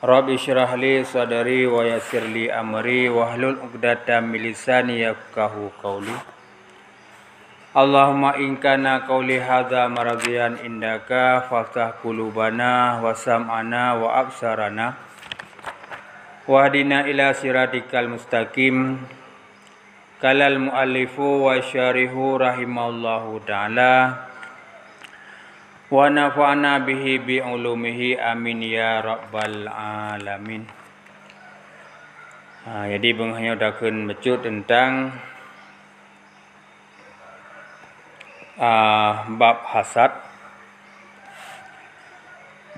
Rabbi syrah li sadari wa yassir li amri wahlul 'uqdatam min lisani yafqahu qawli. Allahumma in kana qawli hadza maradiyan indaka faftah qulubana wa sam'ana wa absarana wahdina ila siratikal mustaqim. Kalal muallifu wa syarihu rahimahullahu ta'ala wa nafa'ana bihi bi ulumihi amin ya rabbal alamin. Jadi benghanya dakeun mecut tentang bab hasad.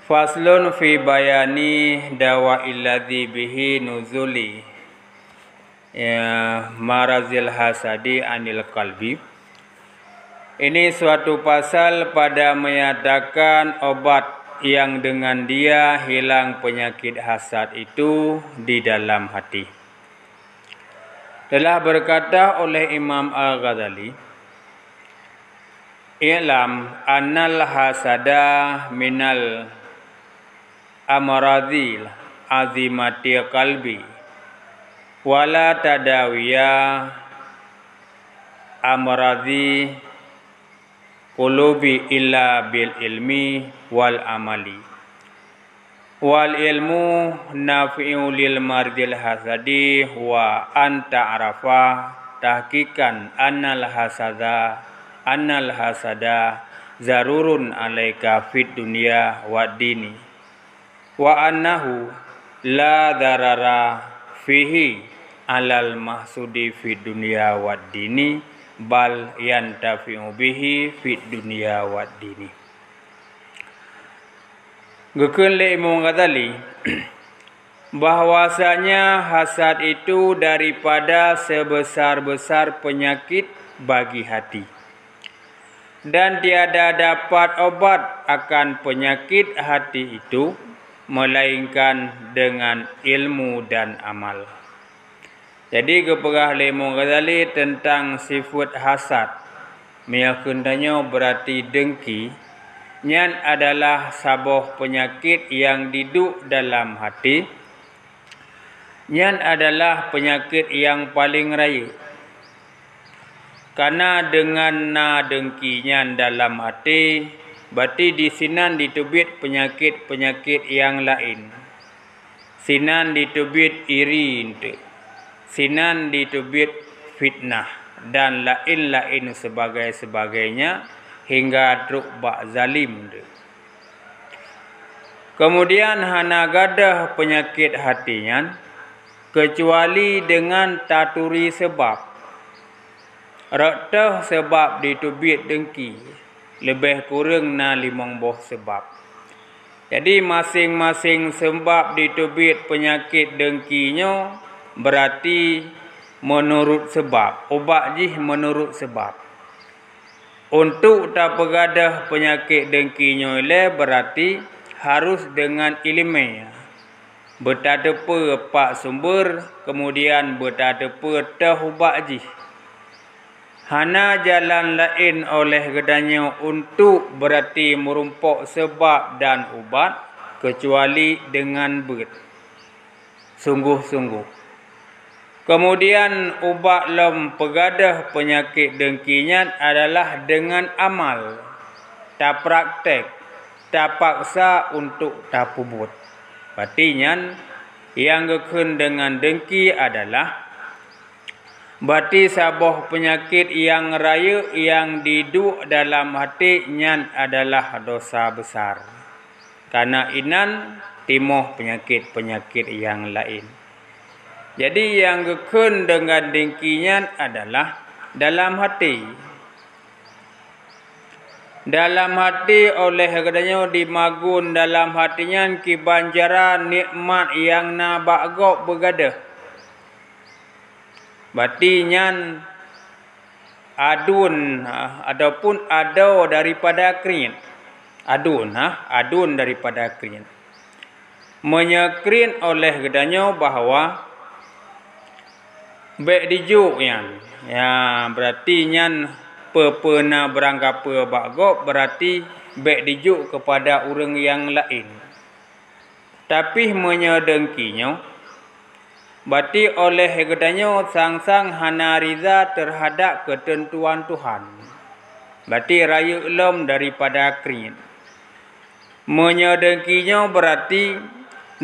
Faslun fi bayani dawa'il ladzi bihi nuzuli marazil hasadi anil qalbi. Ini suatu pasal pada menyatakan obat yang dengan dia hilang penyakit hasad itu di dalam hati. Telah berkata oleh Imam Al-Ghazali, "I'lam annal hasada minal amradil azimati qalbi wala tadawiya amradhi qulubi illa bil ilmi wal amali wal ilmu nafi'u lil mardil hasadi wa anta arafa tahqiqan annal hasada zarurun alaika fid dunya wad dini wa annahu la darara fihi alal mahsudi fid dunya wad dini bal yantafi'u bihi fid dunya wad dini." Gekeun le Imam Ghazali bahwasanya hasad itu daripada sebesar-besar penyakit bagi hati, dan tiada dapat obat akan penyakit hati itu melainkan dengan ilmu dan amal. Jadi keperah Imam Ghazali tentang sifat hasad, meyakundanya berarti dengki, nyan adalah sabuh penyakit yang duduk dalam hati. Nyan adalah penyakit yang paling raya. Karena dengan dengki nyan dalam hati, berarti di sinan ditubit penyakit-penyakit yang lain. Sinan ditubit iri, sinan ditubit fitnah dan lain-lain sebagainya hingga truk bak zalim. Kemudian hana gadah penyakit hatinya kecuali dengan taturi sebab. Raktah sebab ditubit dengki lebih kurang na 5 sebab. Jadi masing-masing sebab ditubit penyakit dengkinya berarti menurut sebab, obat jih menurut sebab. Untuk tak pegadah penyakit dengkinya le berarti harus dengan ilmu. Bertadepa pak sumber, kemudian bertadepa tah ubat jih. Hana jalan lain oleh gedanya untuk berarti merumpok sebab dan ubat kecuali dengan sungguh-sungguh. Kemudian ubat lem pegadah penyakit dengkinya adalah dengan amal, tak praktek, tak paksa untuk tak pubut. Berarti yang gekun dengan dengki adalah berarti sabuh penyakit yang raya yang diduk dalam hati nyan adalah dosa besar. Karena inan timoh penyakit-penyakit yang lain. Jadi yang gekun dengan dengkinya adalah dalam hati. Dalam hati oleh kadanya dimagun dalam hatinya kibanjaran nikmat yang na bagok begadah. Berarti nyan adun ataupun ado daripada krin. Adun daripada krin. Menyekrin oleh kadanya bahawa baik dijuk yan. Ya, berarti nyan pena berangkap bagok berarti baik dijuk kepada orang yang lain. tapi menyedengkinya, berarti oleh katanya sang-sang hana riza terhadap ketentuan Tuhan. Berarti raya ulum daripada krin. Menyedengkinya berarti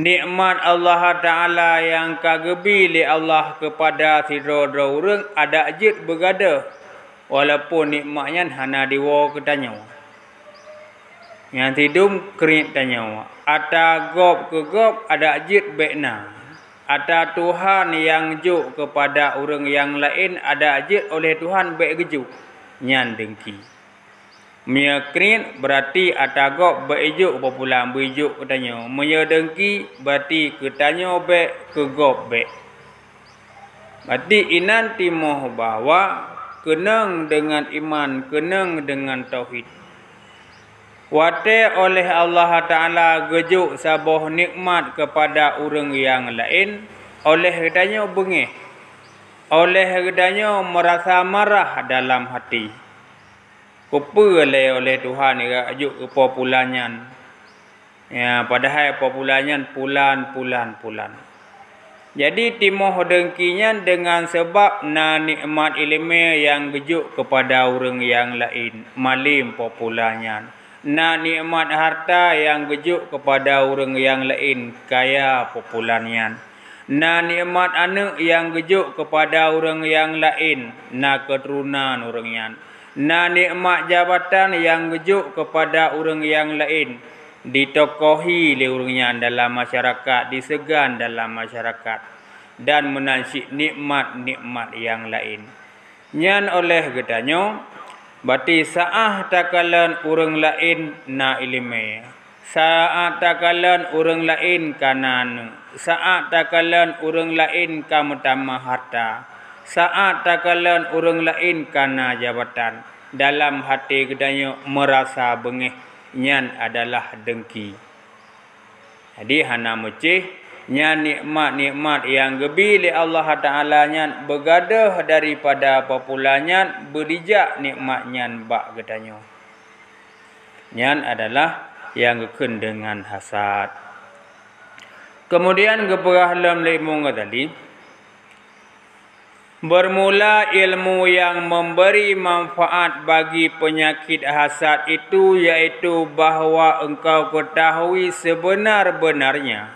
nikmat Allah Ta'ala yang kagebi li Allah kepada sidra-dra urang ada ajit bergada. Walaupun nikmatnya hana diwa katanya. Yang tidum kering tanya. Ata gop ke gop ada ajit bekna. Ata Tuhan yang juk kepada orang yang lain ada ajit oleh Tuhan baik gejuk. Nyan dengki. Mia kering berarti ata gop beijuk populan beijuk katanya. Mia dengki berarti katanya baik ke gop baik. Berarti inan timoh bahwa kenang dengan iman, kenang dengan tauhid. Wate oleh Allah Ta'ala gejuk sabuh nikmat kepada orang yang lain, oleh katanya bengih, oleh katanya merasa marah dalam hati. Kupa oleh Tuhan ya ajuk ke populannya. Ya, padahal populannya pulan. Jadi timoh dengkinya dengan sebab na nikmat ilmu yang gejuk kepada orang yang lain, malim populannya. Na nikmat harta yang gejuk kepada orang yang lain, kaya populannya. Na nikmat anak yang gejuk kepada orang yang lain, na keturunan orangnya. Na nikmat jabatan yang gejuk kepada orang yang lain, ditokohi oleh orangnya dalam masyarakat, disegan dalam masyarakat, dan menasyik nikmat-nikmat yang lain. Nyan oleh katanya, berarti saat takalan orang lain na ilmu, saat takalan orang lain kanan, saat takalan orang lain kamutama harta, saat takalan orang lain kana jabatan, dalam hati katanya merasa bengih, nyan adalah dengki. Jadi hana mecih, nyan nikmat-nikmat yang gebi li Allah Ta'ala nyan bergadah daripada populanya berijak nikmat nyan bak katanya. Nyan adalah yang gekun dengan hasad. Kemudian geperah dalam ilmu tadi, bermula ilmu yang memberi manfaat bagi penyakit hasad itu, yaitu bahawa engkau ketahui sebenar-benarnya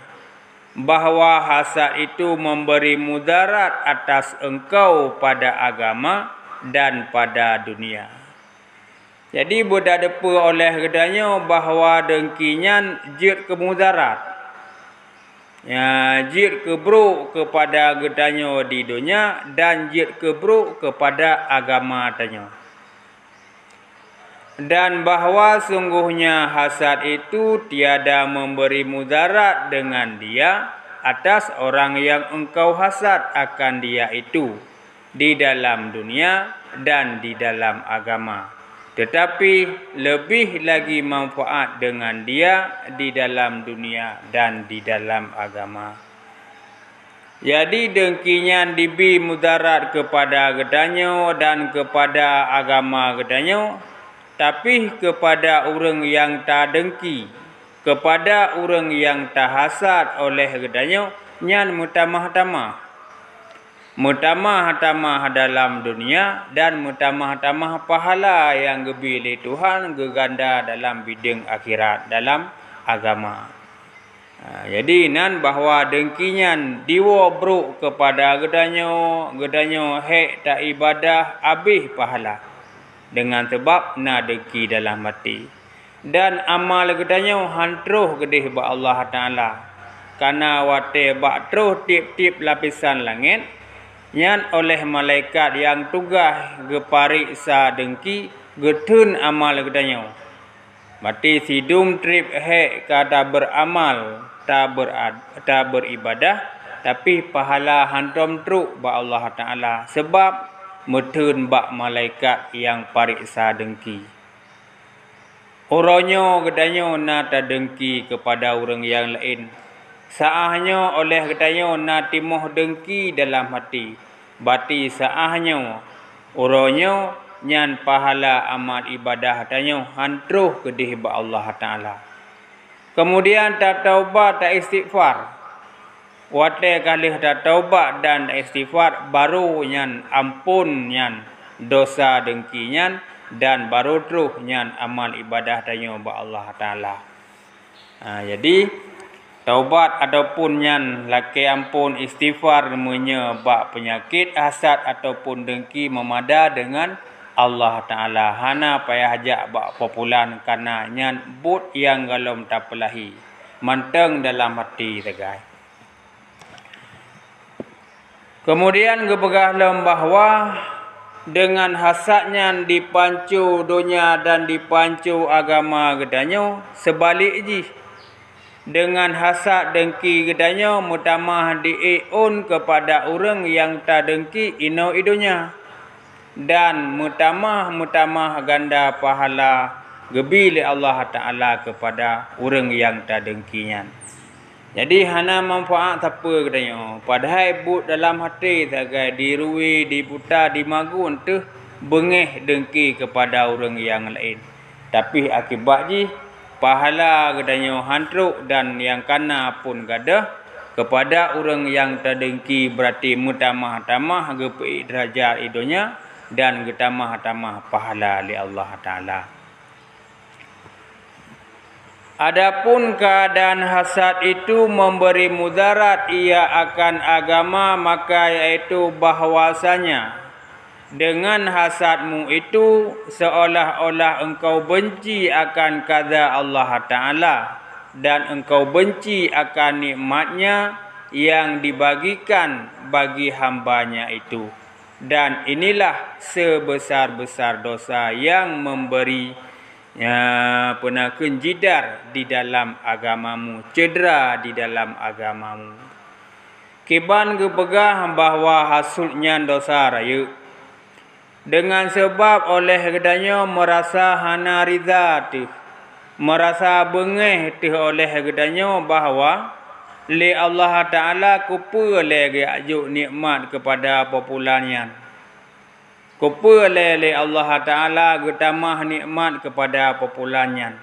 bahawa hasad itu memberi mudarat atas engkau pada agama dan pada dunia. Jadi berdadepa oleh katanya bahawa dengkinya jid kemudarat. Ya, jid keburuk kepada katanya di dunia dan jid keburuk kepada agama tanya. Dan bahawa sungguhnya hasad itu tiada memberi mudarat dengan dia atas orang yang engkau hasad akan dia itu di dalam dunia dan di dalam agama. Tetapi lebih lagi manfaat dengan dia di dalam dunia dan di dalam agama. Jadi dengkinya dibi mudarat kepada katanya dan kepada agama katanya, tapi kepada orang yang tak dengki, kepada orang yang tak hasad oleh katanya, nyan mutamah-tamah. Mutamah-tamah dalam dunia dan mutamah-tamah pahala yang gebili Tuhan geganda dalam bidang akhirat, dalam agama. Jadi nan bahawa dengkinya diwa bruk kepada gedanya hek tak ibadah habis pahala dengan sebab na dengki dalam hati. Dan amal gedanya hantruh gedih ba Allah Ta'ala. Karena wate bak truh tip-tip lapisan langit, nyan oleh malaikat yang tugas gepariksa dengki getun amal gedanya. Berarti sidum trip hek kada beramal, tak beribadah, tapi pahala hantom truk ba Allah Ta'ala sebab metun bak malaikat yang pariksa dengki. Orangnya gedanya na tak dengki kepada orang yang lain. Saahnya oleh katanya na timoh dengki dalam hati. Berarti saahnya orangnya nyan pahala amal ibadah katanya hantruh kedih ba Allah Ta'ala. Kemudian tak taubat, tak istighfar. Wate kali tak taubat dan istighfar baru nyan ampun nyan dosa dengki nyan dan baru terus nyan amal ibadah tanyo ba Allah Taala. Jadi taubat ataupun nyan laki ampun istighfar menyebab penyakit hasad ataupun dengki memada dengan Allah Taala. Hana payah ajak bak populan karena nyan but yang galom tak pelahi. Manteng dalam hati tegai. Kemudian gebegah lem bahwa dengan hasadnya dipancu dunia dan dipancu agama gedanyo sebalik ji. Dengan hasad dengki gedanyo mutamah diiun kepada orang yang tak dengki ino idunya. Dan mutamah ganda pahala gebi li Allah Ta'ala kepada orang yang tak dengkinya. Jadi hana manfaat apa katanya. Padahal but dalam hati tagai dirui, diputa, dimagun tu bengeh dengki kepada orang yang lain. Tapi akibat ji pahala katanya hantruk dan yang kana pun gadah kepada orang yang terdengki berarti mutamah-tamah gepi derajat idonya dan getamah-tamah pahala li Allah Ta'ala. Adapun keadaan hasad itu memberi mudarat ia akan agama, maka yaitu bahwasanya dengan hasadmu itu seolah-olah engkau benci akan qada Allah Ta'ala dan engkau benci akan nikmatnya yang dibagikan bagi hambanya itu. Dan inilah sebesar-besar dosa yang memberi penaken jidar di dalam agamamu, cedera di dalam agamamu. Kiban gepegah bahawa hasudnya dosa raya. Dengan sebab oleh gedanya merasa hana ridha tu, merasa bengeh tu oleh gedanya bahawa li Allah Ta'ala kupa lagi ajuk nikmat kepada populannya. Kupa li Allah Ta'ala getamah nikmat kepada populannya.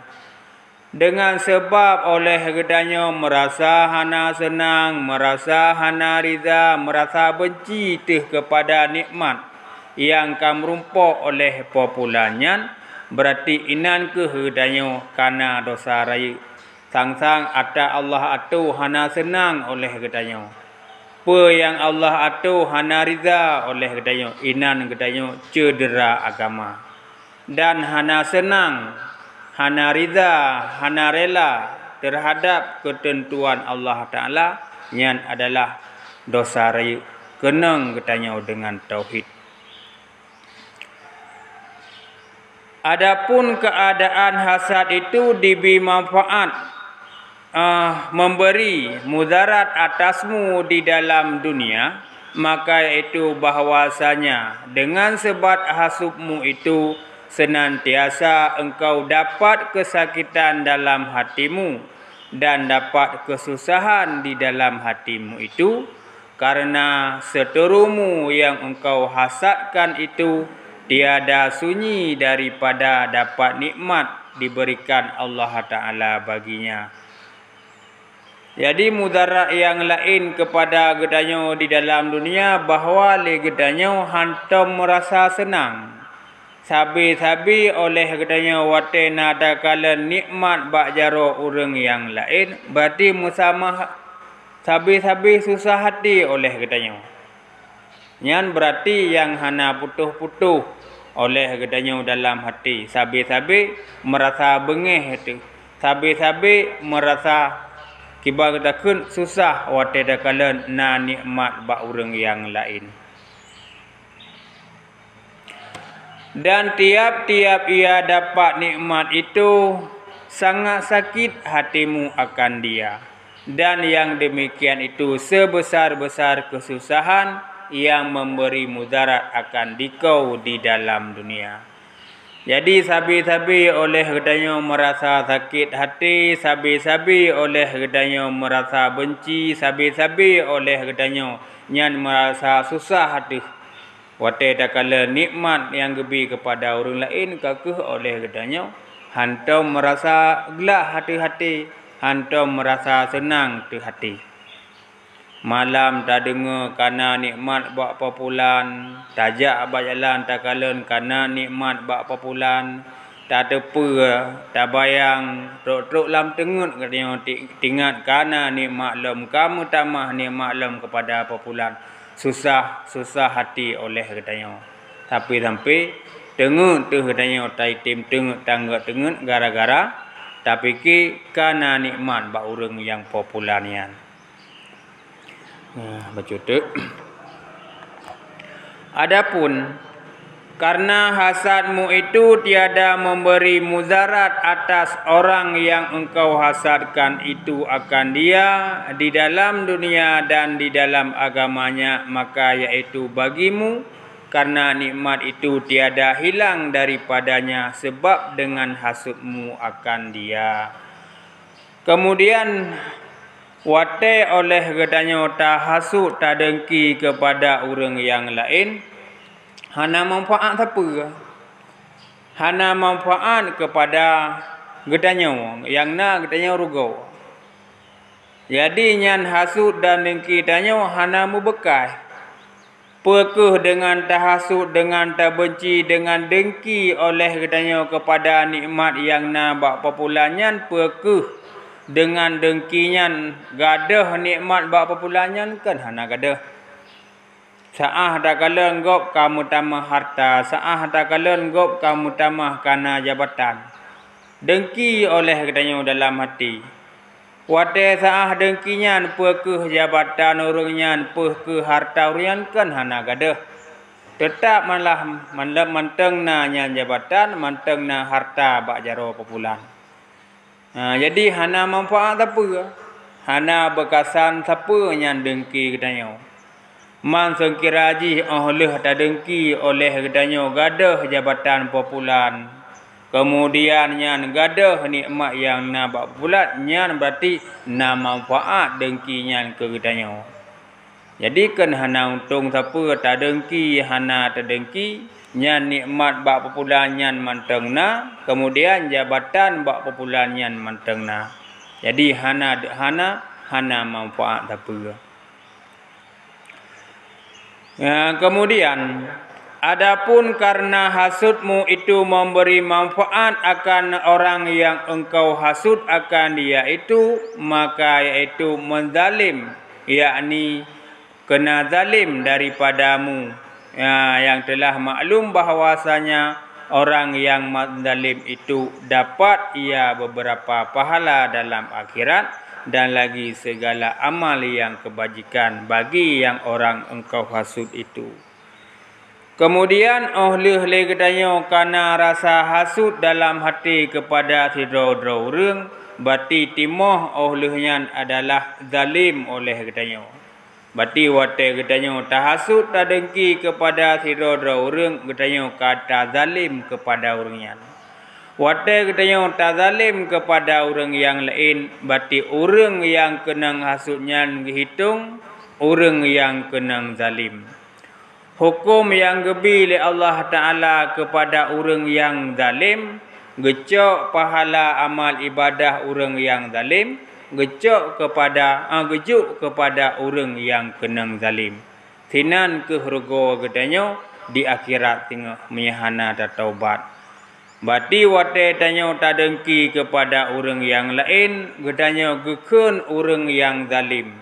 Dengan sebab oleh gedanya merasa hana senang, merasa hana ridha, merasa benci tu kepada nikmat yang kamrumpok oleh populannya, berarti inan ke gedanya karena dosa raya. Sang-sang ata Allah atu hana senang oleh gedanya. Apa yang Allah atu hana ridha oleh gedanya, inan gedanya cedera agama. Dan hana senang, hana ridha, hana rela terhadap ketentuan Allah Ta'ala yang adalah dosa raya. Kenang gedanya dengan tauhid. Adapun keadaan hasad itu diberi manfaat memberi mudarat atasmu di dalam dunia, maka itu bahwasanya dengan sebab hasubmu itu senantiasa engkau dapat kesakitan dalam hatimu dan dapat kesusahan di dalam hatimu itu karena seterumu yang engkau hasadkan itu tiada sunyi daripada dapat nikmat diberikan Allah Ta'ala baginya. Jadi mudarat yang lain kepada gedanya di dalam dunia bahawa le gedanya hantam merasa senang. Sabi-sabi oleh gedanya wate nada kala nikmat bak jaro orang yang lain, berarti musamah sabi-sabi susah hati oleh gedanya. Yang berarti yang hana putuh-putuh oleh gedanya dalam hati. Sabi-sabi merasa bengeh itu. Sabi-sabi merasa kibar kita kun susah wate dah kala na nikmat bak orang yang lain. Dan tiap-tiap ia dapat nikmat itu sangat sakit hatimu akan dia. Dan yang demikian itu sebesar-besar kesusahan yang memberi mudarat akan dikau di dalam dunia. Jadi sabi-sabi oleh gedanya merasa sakit hati, sabi-sabi oleh gedanya merasa benci, sabi-sabi oleh gedanya nyan merasa susah hati. Wate tak kala nikmat yang gebi kepada orang lain kakeh oleh gedanya hantam merasa gelak hati-hati. antum merasa senang tu hati. Malam tak dengar karena nikmat bak populan, tajak abang jalan tak kalen karena nikmat bak populan, tak tepa, tak bayang, truk-truk lam tengut katanya tingat karena nikmat lem kamu tamah nikmat lem kepada populan. Susah hati oleh katanya. Tapi sampai tengut tu katanya tai tim tengut tangga tengut gara-gara tak fikir karena nikmat bak urang yang populan nian. Baca tu. Adapun karena hasadmu itu tiada memberi mudarat atas orang yang engkau hasadkan itu akan dia di dalam dunia dan di dalam agamanya, maka yaitu bagimu karena nikmat itu tiada hilang daripadanya sebab dengan hasudmu akan dia. Kemudian wate oleh katanya tak hasud tak dengki kepada orang yang lain, hana manfaat apa? Hana manfaat kepada katanya yang na katanya rugo. Jadi nyan hasud dan dengki katanya hana mu bekas. Pekeh dengan tak hasud, dengan tak benci, dengan dengki oleh katanya kepada nikmat yang na bak populannya, pekeh dengan dengkinya gadah nikmat bak populannya kan hana gadah. Saah tak kala ngop kamu tambah harta, saah tak kala ngop kamu tambah karena jabatan. Dengki oleh katanya dalam hati. Wate saah dengkinya pekeh jabatan orangnya, pekeh harta orangnya kan hana gadah. Tetap malah manteng na nya jabatan, manteng na harta bak jaro populan. Jadi hana manfaat apa? Hana bekasan siapa yang dengki katanya. Man sengkira ji oleh tak dengki oleh katanya gadah jabatan populan. Kemudian yang gadah nikmat yang na bak populan, yang berarti na manfaat dengki yang ke katanya. Jadi kan hana untung siapa tak dengki, hana tak dengki, nyan nikmat bak populan nyan manteng na, kemudian jabatan bak populan nyan manteng na. Jadi hana manfaat apa. Kemudian adapun karena hasudmu itu memberi manfaat akan orang yang engkau hasud akan dia itu, maka yaitu menzalim, yakni kena zalim daripadamu. Yang telah maklum bahwasanya orang yang menzalim itu dapat ia beberapa pahala dalam akhirat dan lagi segala amal yang kebajikan bagi yang orang engkau hasud itu. Kemudian oleh katanya karena rasa hasud dalam hati kepada sidro-dro orang, berarti timoh olehnya adalah zalim oleh katanya. Berarti wate katanya tak hasud tak dengki kepada sidro-dro orang, katanya kata zalim kepada orangnya. Wate katanya tak zalim kepada orang yang lain, berarti orang yang kena hasudnya dihitung orang yang kena zalim. Hukum yang gebi oleh Allah Ta'ala kepada orang yang zalim, gecok pahala amal ibadah orang yang zalim, gejuk kepada orang yang kena zalim. Sinan ke hurga katanya di akhirat tengah menyahana dan taubat. Berarti wate tanya tak dengki kepada orang yang lain, katanya gekun orang yang zalim.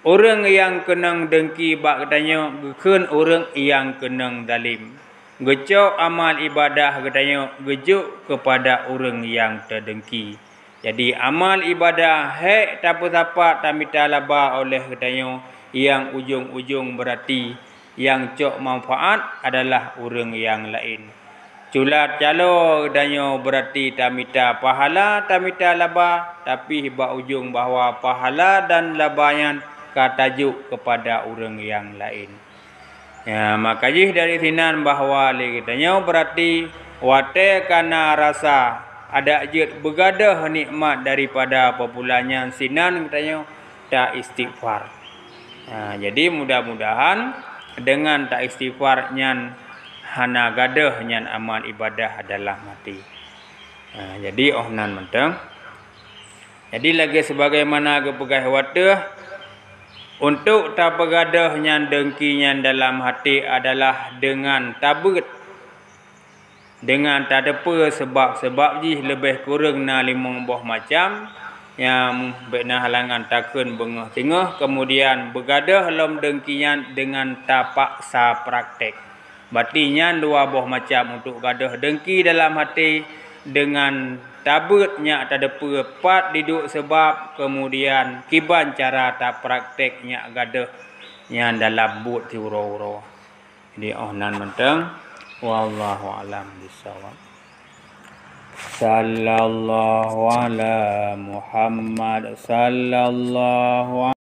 Orang yang kena dengki bak katanya gekun orang yang kena zalim. Gecok amal ibadah katanya gejuk kepada orang yang terdengki. Jadi amal ibadah hek tapa-tapa tamita laba oleh katanya yang ujung-ujung berarti yang cok manfaat adalah orang yang lain. Culat calo katanya berarti tamita pahala tamita laba, tapi bak ujung bahawa pahala dan labayan katajuk kepada orang yang lain. Makanya dari sinan bahawa katanya berarti wate kana rasa ada jet begadah nikmat daripada populannya sinan katanya tak istighfar. Jadi mudah-mudahan dengan tak istighfar nyan hana gadah nyan amal ibadah adalah mati. Jadi ohnan menteng. Jadi lagi sebagaimana kepegai wata untuk tak begadahnya dengkinya dalam hati adalah dengan tabut, dengan tak ada apa sebab ji lebih kurang na 5 buah macam yang bena halangan takun bengah tengah, kemudian begadah lom dengkinya dengan tak paksa praktek. Berarti 2 buah macam untuk gadah dengki dalam hati dengan tabutnya tak ada apa duduk sebab, kemudian kiban cara tak prakteknya gadah yang dalam but ti uro-uro. Jadi nan mentang wallahu alam bisawab. Sallallahu ala Muhammad sallallahu